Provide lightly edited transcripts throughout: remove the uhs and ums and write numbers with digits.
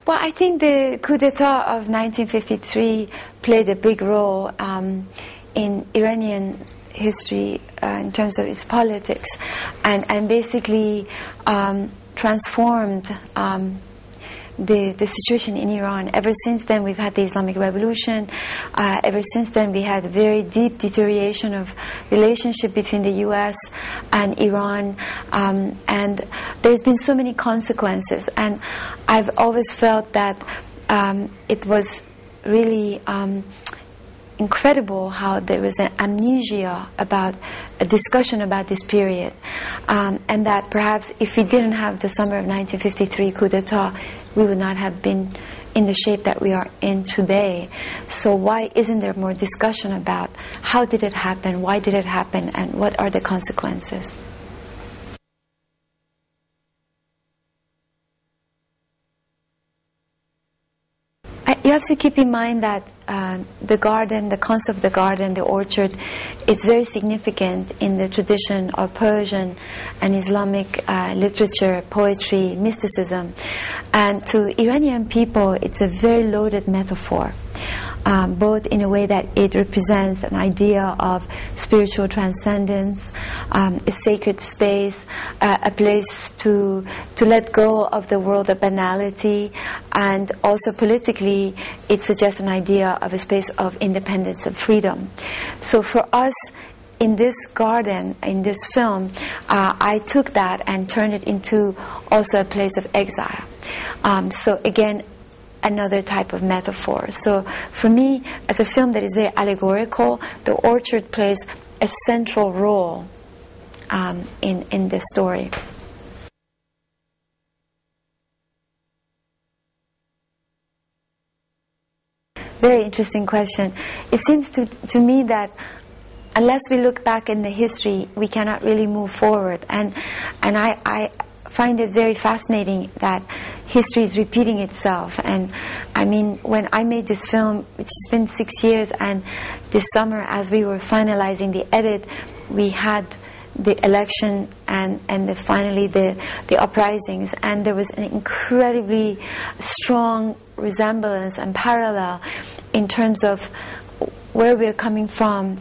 Well, I think the coup d'etat of 1953 played a big role in Iranian history in terms of its politics, and basically transformed the situation in Iran. Ever since then, we've had the Islamic Revolution. Ever since then, we had a very deep deterioration of relationship between the U.S. and Iran, and there's been so many consequences. And I've always felt that it was really incredible how there was an amnesia about a discussion about this period, and that perhaps if we didn't have the summer of 1953 coup d'etat, we would not have been in the shape that we are in today. So why isn't there more discussion about how did it happen, why did it happen, and what are the consequences? You have to keep in mind that the garden, the concept of the garden, the orchard, is very significant in the tradition of Persian and Islamic literature, poetry, mysticism. And to Iranian people, it's a very loaded metaphor, both in a way that it represents an idea of spiritual transcendence, a sacred space, a place to let go of the world of banality, and also politically it suggests an idea of a space of independence and freedom. So for us, in this garden, in this film, I took that and turned it into also a place of exile. So again, another type of metaphor. So for me, as a film that is very allegorical, the orchard plays a central role in this story. Very interesting question. It seems to me that unless we look back in the history, we cannot really move forward. And I find it very fascinating that history is repeating itself. And I mean, when I made this film, which has been 6 years, and this summer as we were finalizing the edit, we had the election and finally the uprisings, and there was an incredibly strong resemblance and parallel in terms of where we're coming from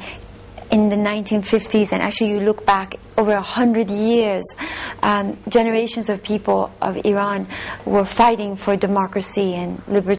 in the 1950s, and actually you look back over 100 years, generations of people of Iran were fighting for democracy and liberty.